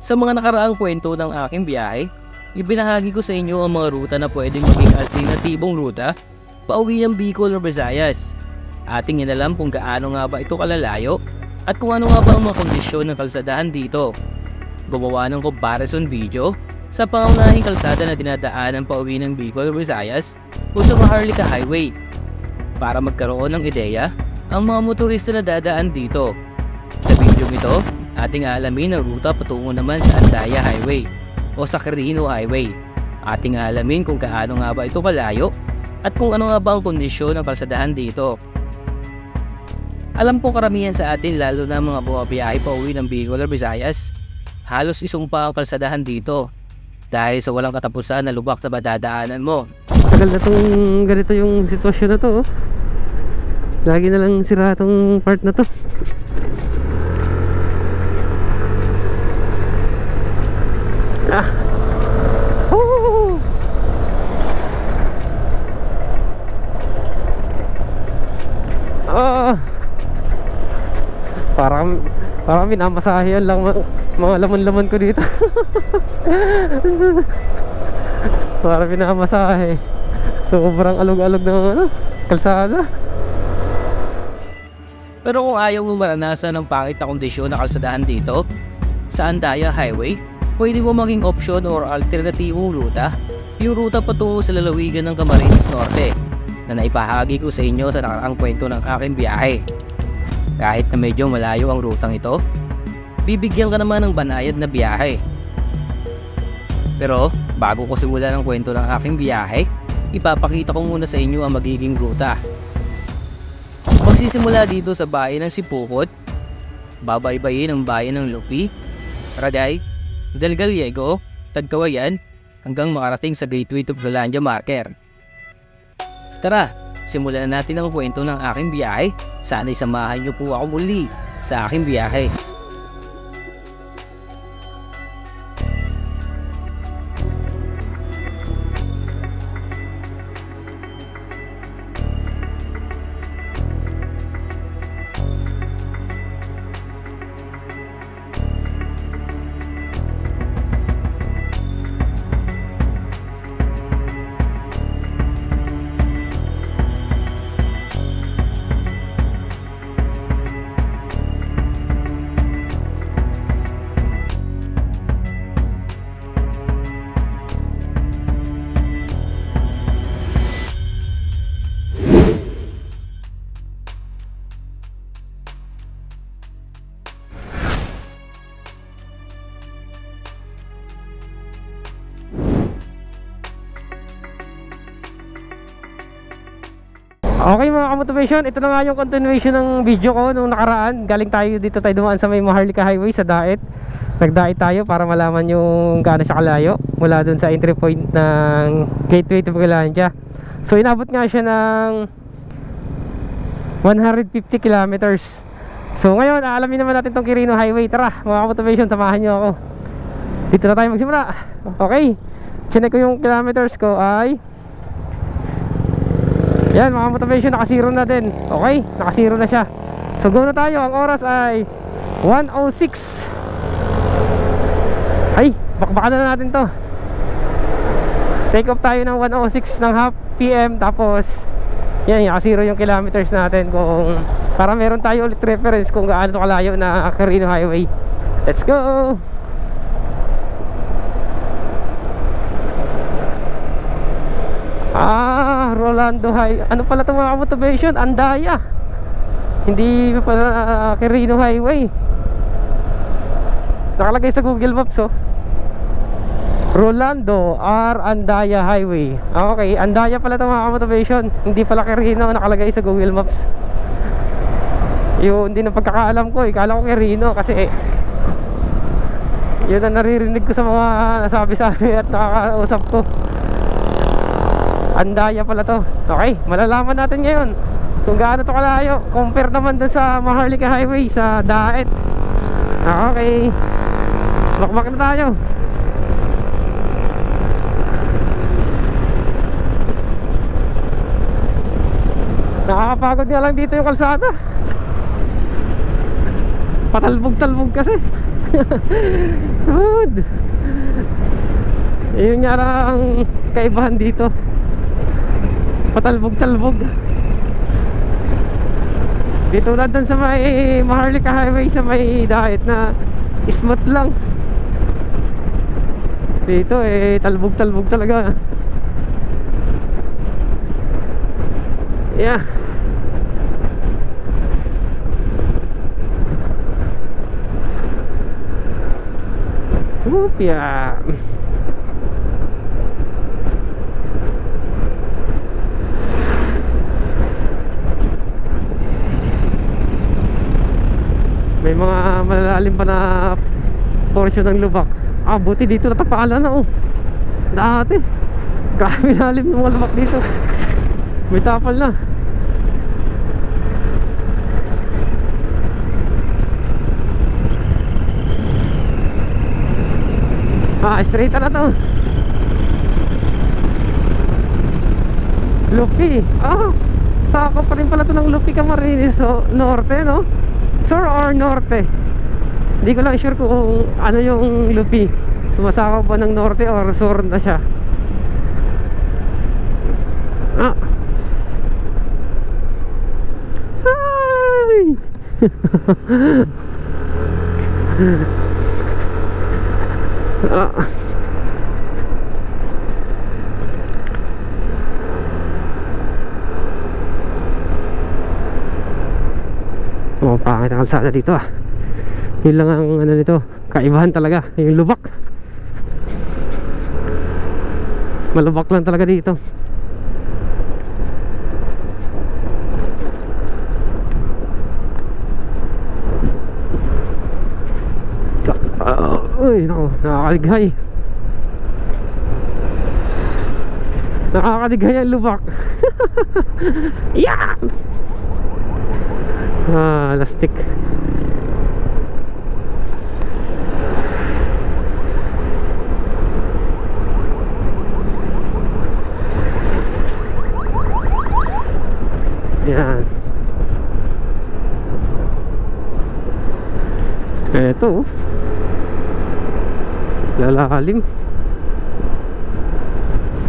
Sa mga nakaraang kwento ng aking biyahe, ibinahagi ko sa inyo ang mga ruta na pwedeng maging alternatibong ruta pauwi ng Bicol or Visayas. Ating inalam kung gaano nga ba ito kalalayo at kung ano nga ba ang mga kondisyon ng kalsadahan dito. Gumawa ng comparison video sa pangunahing kalsada na dinadaanan pauwi ng Bicol or Visayas o sa Maharlika Highway para magkaroon ng ideya ang mga motorista na dadaan dito. Sa video ito, ating aalamin ang ruta patungo naman sa Andaya Highway o sa Quirino Highway. Ating aalamin kung gaano nga ba ito kalayo at kung ano nga ba ang kondisyon ng kalsadahan dito. Alam ko karamihan sa atin, lalo na mga bumabiyahe pa uwi ng Bicol or Visayas, halos isumpa ang kalsadahan dito dahil sa walang katapusan na lubak na madadaanan mo. Tagal na itong ganito yung sitwasyon na to, oh. Lagi na lang sira itong part na to. Parang minamasahe lang mga laman-laman ko dito. Parang minamasahe. Sobrang alog-alog ng kalsada. Pero kung ayaw mo maranasan ng pangit na kondisyon na kalsadahan dito sa Andaya Highway, pwede mo maging option or alternatibong ruta yung ruta patungo sa lalawigan ng Camarines Norte na naipahagi ko sa inyo sa nakaraang kwento ng aking biyahe. Kahit na medyo malayo ang rutang ito, bibigyan ka naman ng banayad na biyahe. Pero bago ko simulan ang kwento ng aking biyahe, ipapakita ko muna sa inyo ang magiging ruta. Magsisimula dito sa bayan ng Sipukot, babaybayin ang bayan ng Lupi, Ragay, Del Gallego, Tagkawayan, hanggang makarating sa Gateway to Zolandia Marker. Tara, simulan na natin ang kwento ng aking biyahe. Sana'y samahan niyo po ako muli sa aking biyahe. Okay mga kamotivation, ito na nga yung continuation ng video ko nung nakaraan. Galing tayo dito, tayo dumaan sa may Maharlika Highway sa Daet. Nagdaet tayo para malaman yung gaano siya kalayo mula dun sa entry point ng Gateway to Zolandia. So inabot nga siya ng 150 kilometers. So ngayon, aalamin naman natin tong Quirino Highway. Tara mga kamotivation, samahan nyo ako. Dito na tayo magsimula. Okay, chinek ko yung kilometers ko ay yan mga motivation, naka-zero na din. Okay, naka-zero na siya. So go na tayo, ang oras ay 1:06. Ay, bakbakan na natin to. Take off tayo ng 1:06 ng half PM. Tapos yan, naka-zero yung kilometers natin, kung para meron tayo ulit reference kung gaano to kalayo na Quirino Highway. Let's go! Rolando High. Ano pala itong mga motivation? Andaya. Hindi pala Quirino Highway. Nakalagay sa Google Maps, oh. Rolando R. Andaya Highway. Okay, Andaya pala itong mga motivation. Hindi pala Quirino nakalagay sa Google Maps. Yun din ang pagkakaalam ko. Kala ko Quirino kasi yun ang naririnig ko sa mga nasabi-sabi at nakakausap ko. Andaya pala to. Okay, malalaman natin ngayon kung gaano to kalayo. Compare naman dun sa Maharlika Highway sa Daet. Okay, bakbak na tayo. Nakakapagod nga lang dito yung kalsada. Patalbog-talbog kasi. Good. Yun nga lang kaibahan dito, patalbog-talbog. Dito lang dun sa may Maharlika Highway sa may Dait na smooth lang. Dito talbog-talbog talaga. Yeah. Whoop, yeah. May mga malalalim pa na portion ng lubak. Buti dito natapalan na dati grabe lalim ng mga lubak dito. May tapal na. Straight na to. Lupi. Sakop pa rin pala to ng Lupi Camarines Norte, no? Sur or Norte? Hindi ko lang sure kung ano yung Lupi. Sumasakop ba ng Norte or Sur na siya? Hi! Pangit ang kalsada dito Yun lang ang ano nito, kaibahan talaga, yung lubak. Malubak lang talaga dito. Uy, naku, nakakalighay. Nakakalighay ang lubak. Yeah! Lastik. Yan. Eto lalalim.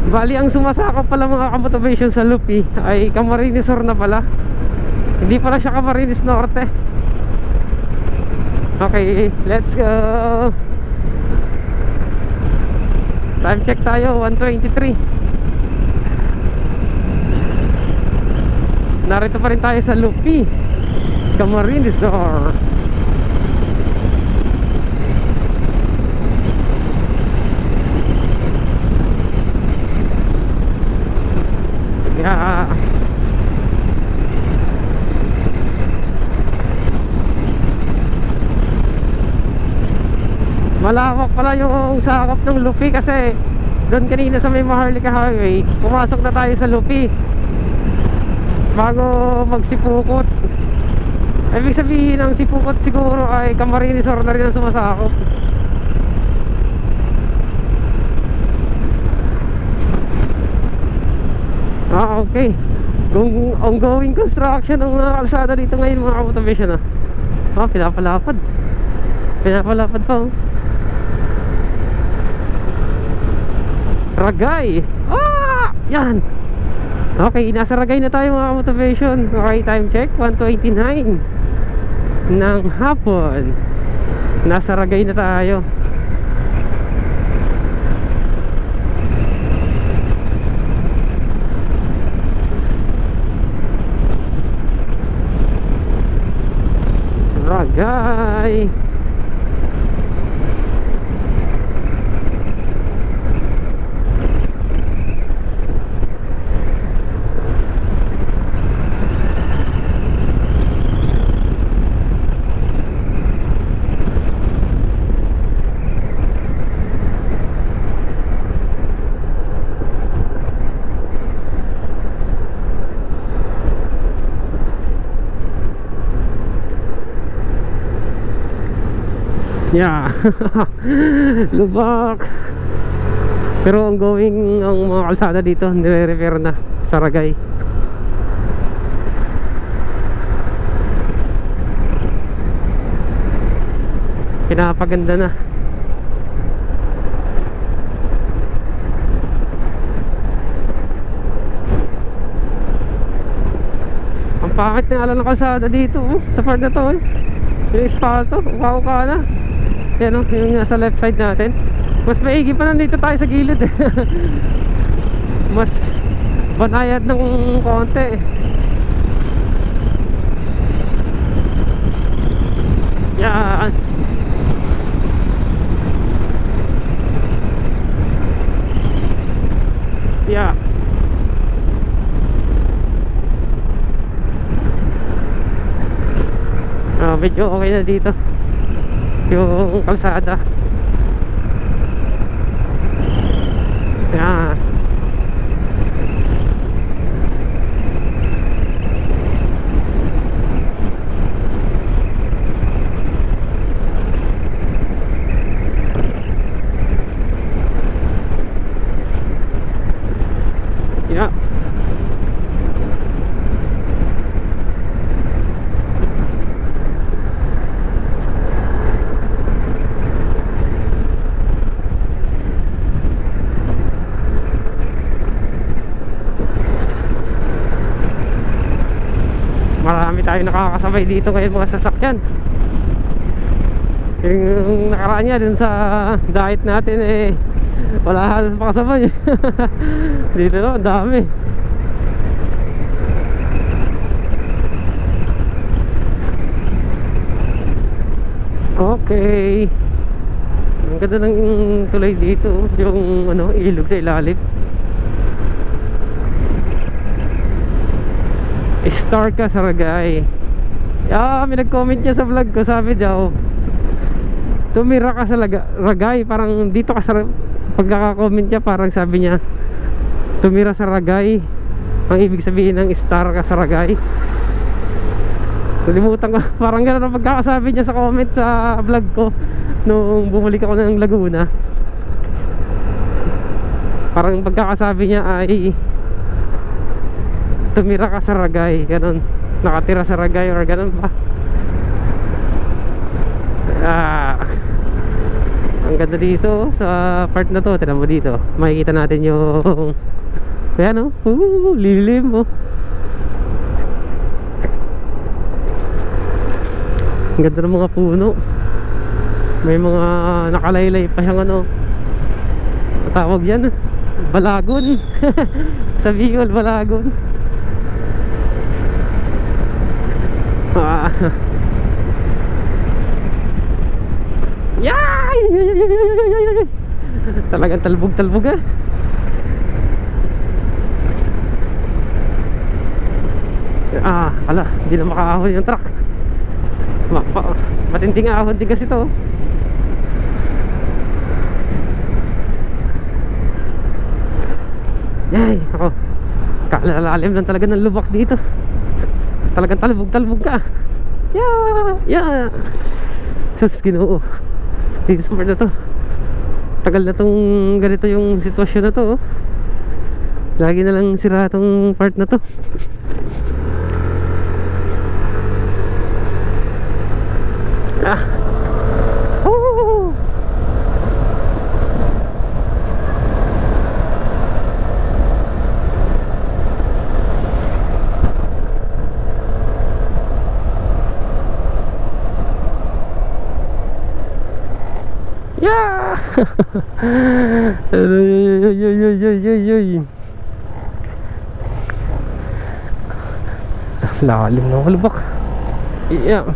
Bali ang sumasakop pala mga kamotivation sa Lupi ay Camarines Sur na pala. Hindi pala siya Camarines Norte. Okay, let's go. Time check tayo, 1:23. Narito pa rin tayo sa Lupi Camarines Sur. Yeah. Malawak pala yung sakop ng Lupi kasi doon kanina sa may Maharlika Highway, pumasok na tayo sa Lupi bago magsipukot. Ibig sabihin ang sipukot siguro ay Camarines Sur na rin ang sumasakop. Okay. Kung ongoing construction ng mga kalsada dito ngayon mga kamotivation pinapalapad. Pinapalapad pa Ragay. Yan. Okay, nasa Ragay na tayo mga motivation. Okay, time check 1:29 ng hapon. Nasa Ragay na tayo. Ragay. Yeah. Lubak. Pero ongoing ang mga kalsada dito, nire-repair na sa Ragay. pinapaganda na. Ang pangit na ala ng kalsada dito, sa part na to, yung espalto, uka-uka na. Yan, yung nasa left side natin. Mas maigi pa nandito tayo sa gilid. Mas banayad ng konti. Yan. Yeah. Medyo okay na dito yung kalsada. Yan. Yeah. Marami tayo nakakasabay dito ngayon mga sasakyan. Yung nakaraan niya dun sa diet natin wala halos makasabay. Dito no, ang dami. Okay. Ang ganda ng tulay dito, yung ilog sa ilalim. Star ka sa Ragay. May nag-comment niya sa vlog ko, sabi daw tumira ka sa Ragay, parang dito ka sa pagkaka-comment niya, parang sabi niya tumira sa Ragay, ang ibig sabihin ng star ka sa Ragay. Nalimutan ko, parang gano'n ang pagkakasabi niya sa comment sa vlog ko nung bumalik ako ng Laguna. Parang pagkakasabi niya ay tumira ka sa Ragay, ganun, nakatira sa Ragay or ganun ba. Ang ganda dito sa part na to. Tignan mo dito, makikita natin yung ayan lilim ang ganda ng mga puno, may mga nakalaylay pa siyang tawag yan, balagon. Sa Bicol, balagon. Yay! Talagang talbog-talbog ala, hindi na makaahon yung truck. Matinding ahon din kasi to. Yay! Ako, kalalalim lang talaga ng lubak dito. Talagang talbog-talbog ka. Yeah! Sus, Ginoo. Dito sa part na to, tagal na tong ganito yung sitwasyon na to. Lagi na lang sira tong part na to. Yeah! Lalim ng lubak. Yeah.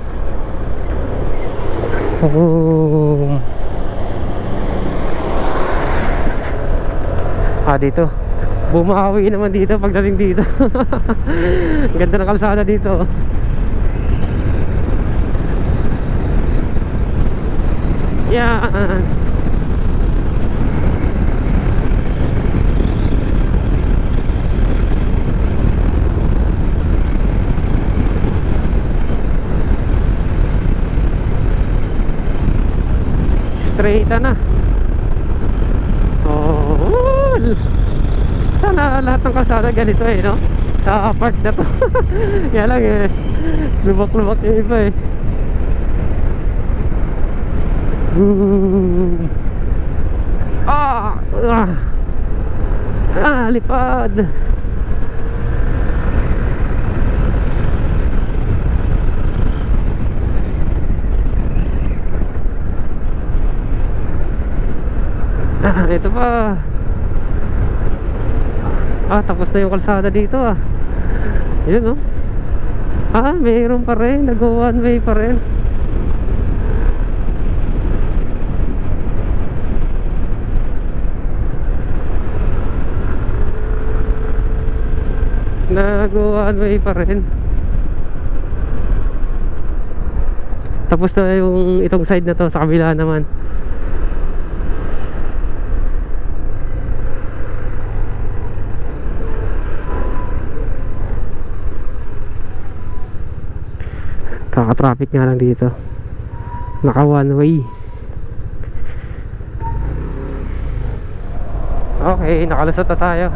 Dito bumawi naman dito pagdating dito. Ganda ng kalsada dito. Yeah. Straight na. Sana lahat ng kalsada ganito no? Sa part na to. Kaya lang lubak-lubak yung iba Boom! Lipad! Ito pa. Tapos na yung kalsada dito Yun mayroon pa rin. Nag-go one way pa rin. Nag-go one way pa rin. Tapos na yung itong side na to. Sa kabila naman. Kaka-traffic nga lang dito. Naka one way. Okay, nakalusot na tayo.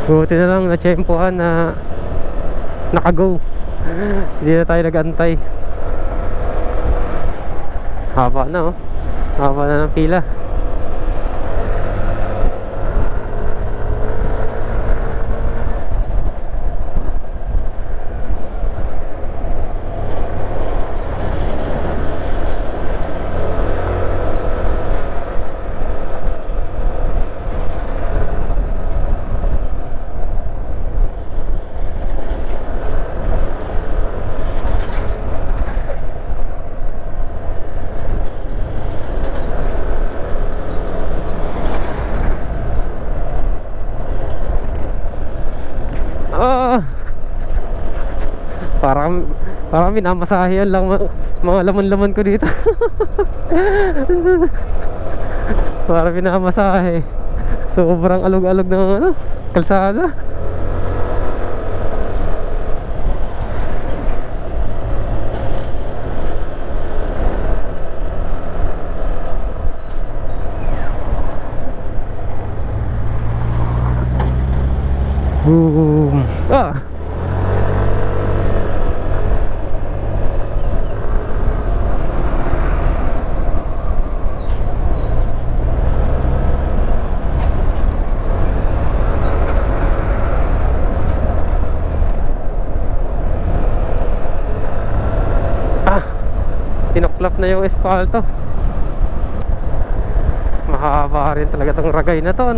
Buti na lang na-tsempohan na naka-go. Hindi na tayo nag-antay. Haba na haba na ng pila. Parang minamasahe lang mga laman-laman ko dito. Parang minamasahe. Sobrang alog-alog ng kalsada. Boom! Tinoklap na yung espalto. Mahaba rin talaga tong ragay na to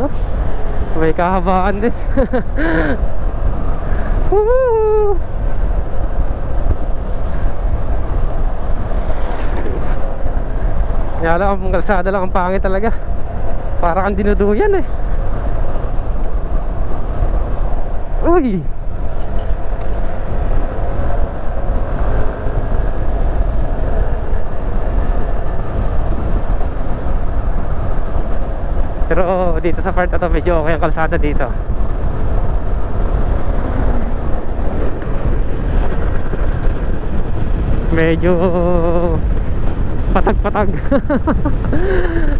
may kahabaan din. Woohoo! Yala ang kalsada lang ang pangit talaga. Para kang dinuduyan Uy! Pero dito sa part na to medyo okay ang kalsada dito. Medyo patag-patag.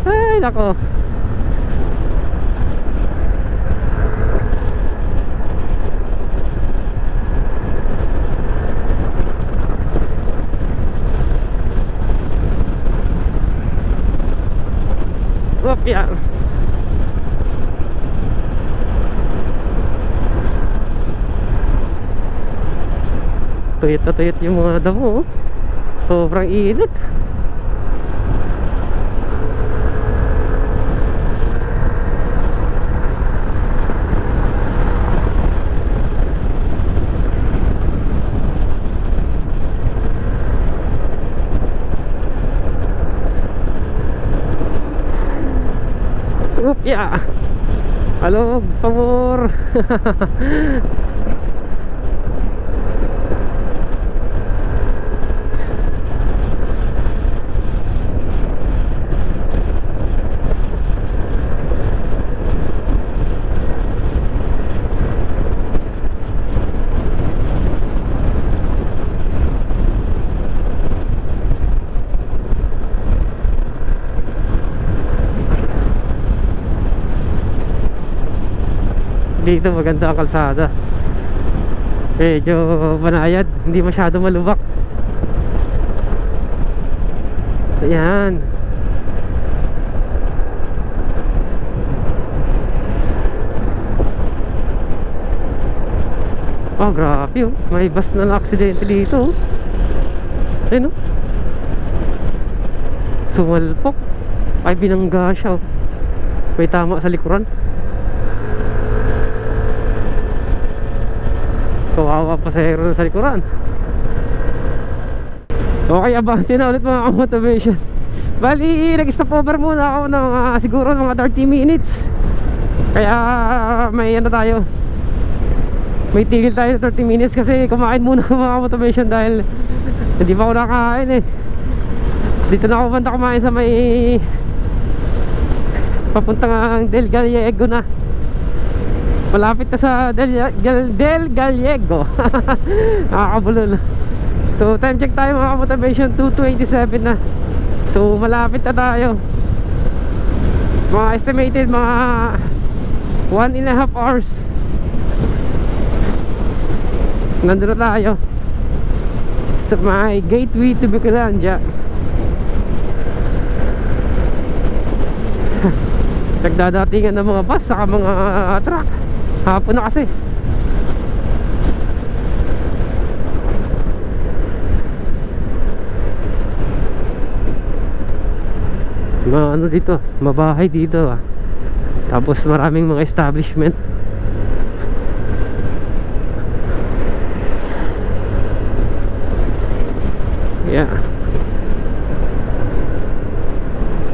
Ay nako. Opya. Tuyot na tuyot yung mga damo sobrang init. Upya. Alog, pamor. Dito maganda ang kalsada. Medyo banayad, hindi masyado malubak. Ayan. Oh, grabe oh. May bus na aksidente dito oh. Ayun oh. Sumalpok. Ay, binangga siya oh. May tama sa likuran. Kawawa pasahero sa likuran. Okay, abante na ulit mga motivation. Bali, nag-stop over muna ako ng siguro mga 30 minutes. Kaya may ano tayo, may tigil tayo 30 minutes kasi kumain muna mga motivation dahil hindi pa ako nakain eh. Dito na ako banda kumain sa may papuntang Del Gallego na. Malapit na sa Del Gallego. Nakakabulol. So time check tayo mga motivation, 2:27 na. So malapit na tayo. Mga estimated mga 1.5 hours. Nandun na tayo sa may gateway to Bicolandia. Nagdadatingan ng mga bus saka mga truck. Hapon na kasi. Mga ano dito, mabahay dito ah. Tapos maraming mga establishment. Yeah.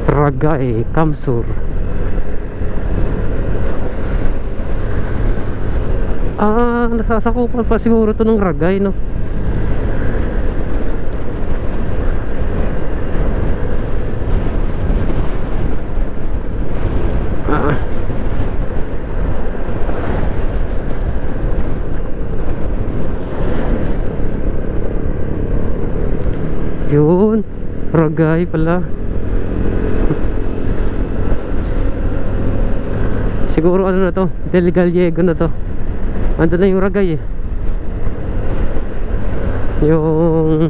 Ragay, Kamsur. Nasasakupan pa siguro to ng Ragay, no? Yun, Ragay pala. Siguro ano na to, Del Gallego na to. Ando na yung Ragay eh. Yung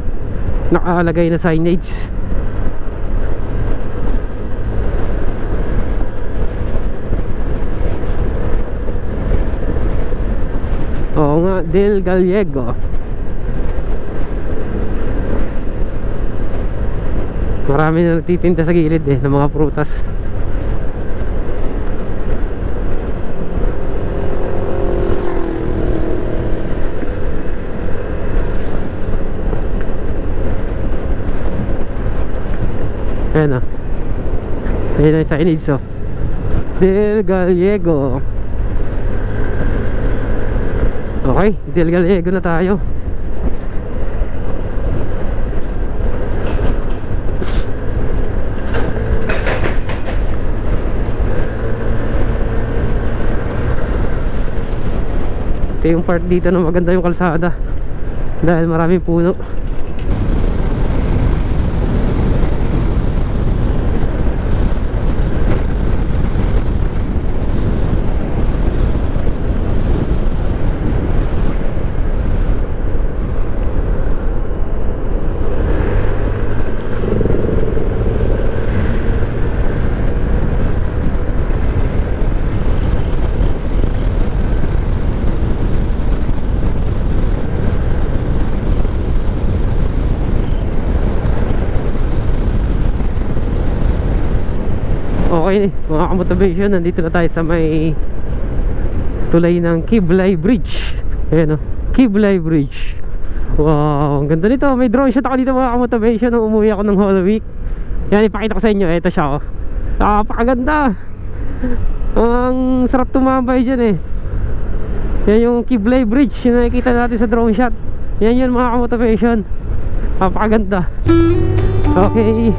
nakalagay na signage. Oo nga, Del Gallego. Marami na nagtitinda sa gilid eh ng mga prutas. Ayan o. Ayan na yung signage o. Del Gallego. Okay, Del Gallego na tayo. Ito yung part dito na maganda yung kalsada dahil maraming puno. Okay mga kamotivation, nandito na tayo sa may tulay ng Kiblay Bridge. Ayan o, Kiblay Bridge. Wow, ang ganda nito. May drone shot ako dito mga kamotivation nung umuwi ako ng Holy Week. Yan, ipakita ko sa inyo. Ito siya o. Napakaganda. Ang sarap tumambay dyan eh. Yan yung Kiblay Bridge, yung nakikita natin sa drone shot. Yan yun mga kamotivation. Napakaganda. Okay.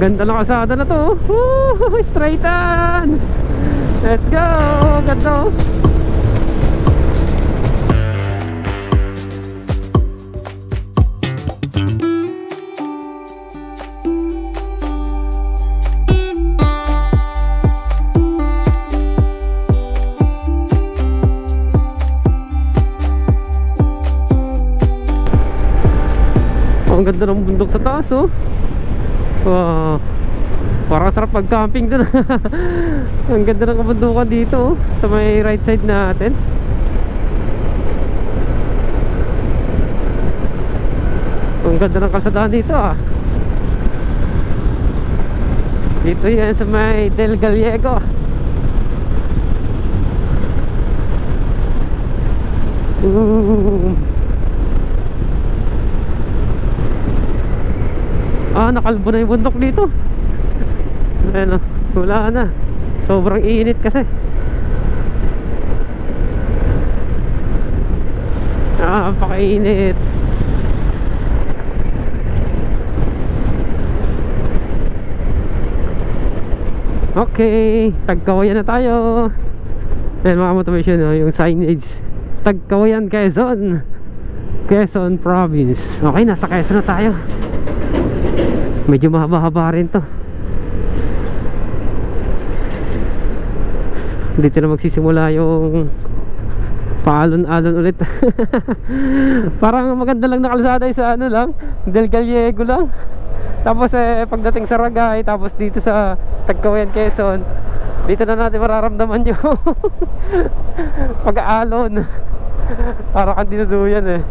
ganda ng kalsada na to. Woo! Straightan! Let's go! Ganda oh. Ang ganda ng bundok sa taas oh. Wow. Parang sarap mag-camping dun. Ang ganda ng kabundukan dito oh, sa may right side natin. Ang ganda ng kalsadahan dito ah. Dito yan sa may Del Gallego. Nakalbo na yung bundok dito. Ayan o, wala na. Sobrang init kasi. Napakainit. Okay, Tagkawayan na tayo. Ayan mga motivation o, yung signage. Tagkawayan, Quezon, Quezon Province. Okay, nasa Quezon na tayo. Medyo mahaba-haba rin to. Dito na magsisimula yung paalon-alon ulit. Parang maganda lang na kalsada sa ano lang, Del Gallego lang. Tapos pagdating sa Ragay, tapos dito sa Tagkawayan, Quezon, dito na natin mararamdaman yung pag-aalon. Parang kang dinuduyan eh.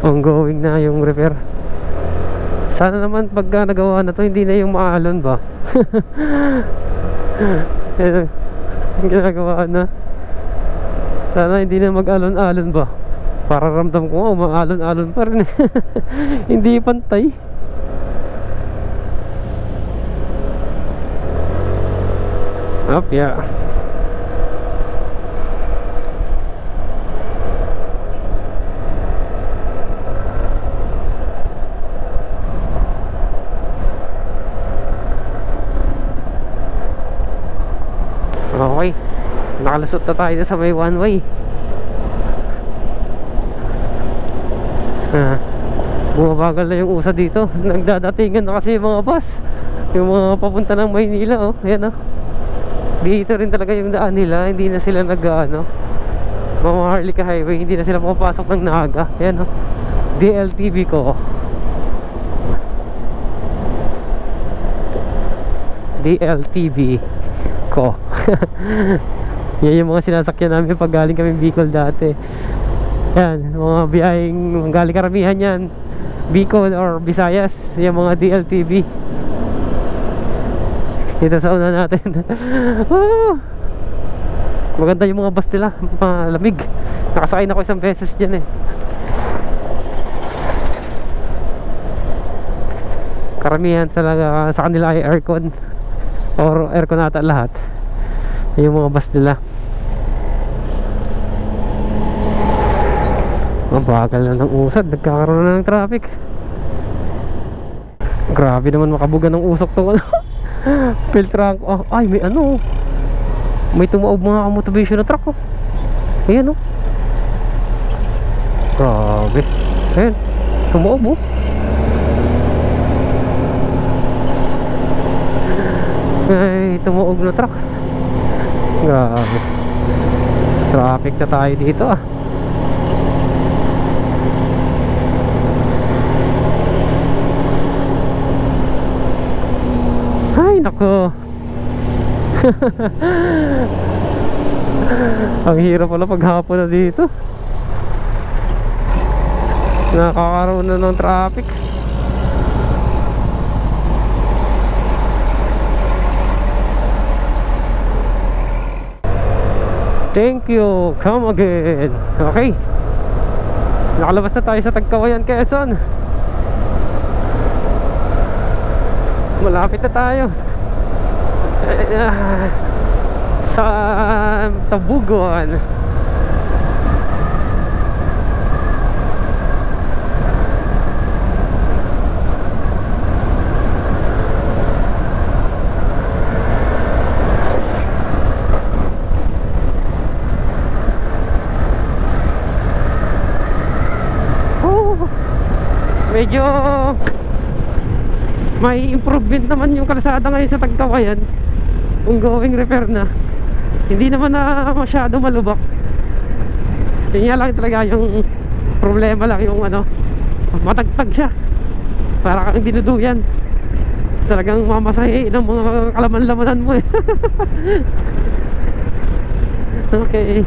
Ongoing na yung repair. Sana naman pagka nagawa na to, hindi na yung maalon ba. Yung ginagawa na. Sana hindi na mag-alon-alon ba. Para ramdam ko, maalon-alon pa rin. Hindi pantay. Up, yeah. Okay, nakalusot na tayo sa may one way. Bumabagal na yung usa dito. Nagdadatingan na kasi yung mga bus, yung mga papunta ng Maynila oh. Ayan oh. Dito rin talaga yung daan nila. Hindi na sila Maharlika Highway. Hindi na sila pumapasok ng Naga. Ayan oh. DLTV ko. DLTV ko. Yan yung mga sinasakyan namin pag galing kami Bicol dati. Yan, mga biyaheng galing karamihan yan Bicol or Visayas, yung mga DLTV. Dito sa una natin. Maganda yung mga bus nila, malamig. Nakasakay na ako isang beses dyan eh. Karamihan sa kanila ay aircon or aircon ata lahat yung mga bus nila. Mabagal na ng usad, nagkakaroon na ng traffic. Grabe naman makabuga ng usok tong ano. Filtrang, ay may ano, may tumaob mga motivation na truck oh. Ayan oh. Grabe. Ayan, tumaob oh. Ay, tumuog na truck. Grabe. Traffic na tayo dito ah. Ay, nako. Ang hirap pala paghapon na dito. Nakakaroon na ng traffic. Thank you, come again. Okay, nakalabas na tayo sa Tagkawayan, Quezon. Malapit na tayo sa Tabugon. medyo may improvement naman yung kalsada ngayon sa Tagkawayan. Ongoing repair na. Hindi naman na masyado malubak. Yun nga lang talaga yung problema lang yung ano, matagtag siya. Para kang dinuduyan. Talagang mamasahe ng mga kalaman-lamanan mo eh. Okay.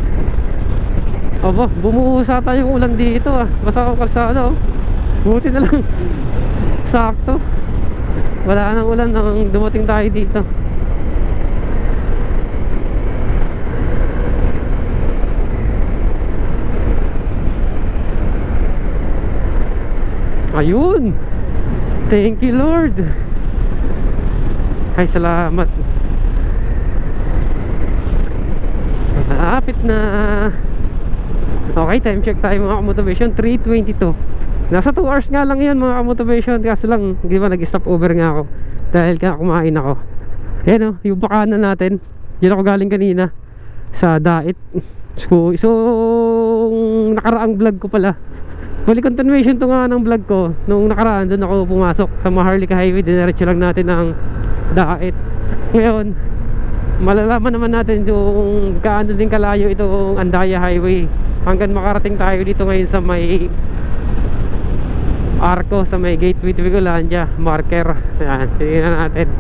Aba, bumuhos ata yung ulan dito ah. Basta ako kalsada oh. Buti na lang sakto. Wala nang ulan nang dumating tayo dito. Ayun. Thank you Lord. Ay salamat. Malapit na. Okay, time check tayo mga motivation. 3:22. Nasa 2 hours nga lang yun mga motivation. Kasi lang, di ba nag-stop over nga ako dahil kumain ako. Ayan o, yung bakanan natin. Diyan ako galing kanina sa Dait. So nakaraang vlog ko pala. Balik continuation to nga ng vlog ko. Nung nakaraan doon ako pumasok sa Maharlika Highway. Dinerecho lang natin ang Dait. Ngayon malalaman naman natin yung kaano din kalayo itong Andaya Highway hanggang makarating tayo dito ngayon sa may Arco, sa may Gateway to Bicolandia marker. Ayan, tingnan natin.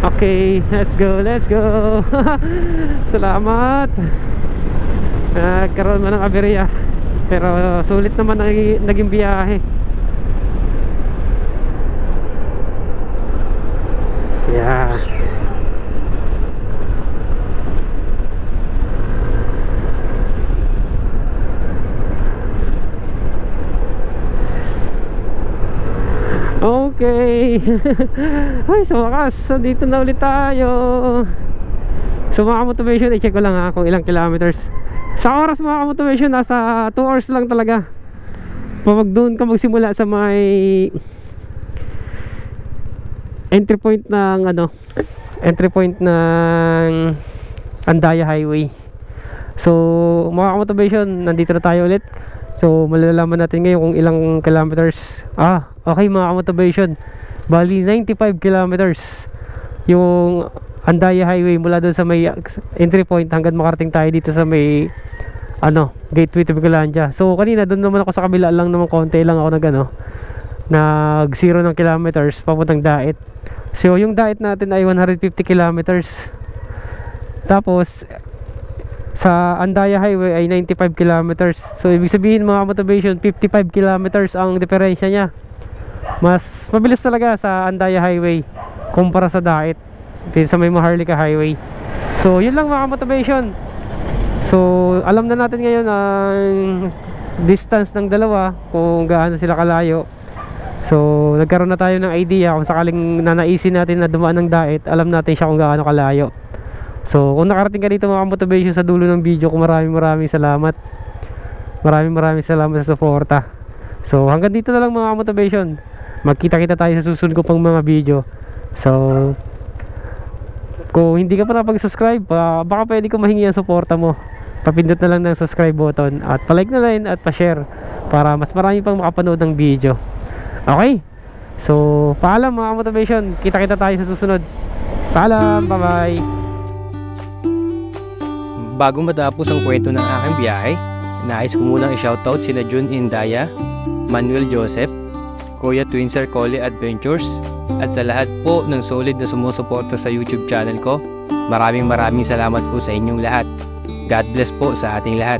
Okay, let's go, let's go. Salamat. Nagkaroon man ng aberya pero sulit naman naging biyahe. Yeah. Okay. Ay, sa wakas, dito na ulit tayo. So mga motivation, i-check ko lang ha kung ilang kilometers. Sa oras mga motivation, nasa 2 hours lang talaga. Pag doon ka magsimula sa may entry point ng ano, entry point ng Andaya Highway. So mga motivation, nandito na tayo ulit. So malalaman natin ngayon kung ilang kilometers. Okay mga motivation, bali 95 kilometers yung Andaya Highway mula doon sa may entry point hanggang makarating tayo dito sa may ano, Gateway to Bicolandia. So kanina doon naman ako sa kabila lang naman, konti lang ako nag 0 ng kilometers papuntang Dait. So yung Dait natin ay 150 kilometers. Tapos sa Andaya Highway ay 95 kilometers. So ibig sabihin mga motivation, 55 kilometers ang diferensya niya. Mas mabilis talaga sa Andaya Highway kumpara sa Dait dito sa may Maharlika Highway. So yun lang mga motivation. So alam na natin ngayon ang distance ng dalawa, kung gaano sila kalayo. So nagkaroon na tayo ng idea kung sakaling nanaisin natin na dumaan ng Dait, alam natin siya kung gaano kalayo. So kung nakarating ka dito mga motivation sa dulo ng video ko, maraming salamat. Maraming salamat sa suporta. So hanggang dito na lang mga motivation. Magkita-kita tayo sa susunod ko pang mga video. So kung hindi ka pa napag-subscribe, baka pwede ko mahingi ang suporta mo. Papindot na lang ng subscribe button at palike na rin at pa-share para mas marami pang makapanood ng video. Okay? So paalam mga motivation. Kita-kita tayo sa susunod. Paalam, bye-bye. Bago matapos ang kwento ng aking biyahe, nais ko munang i-shoutout sina Jun Indaya, Manuel Joseph, Kuya Twinser Cole Adventures, at sa lahat po ng solid na sumusuporta sa YouTube channel ko. Maraming salamat po sa inyong lahat. God bless po sa ating lahat.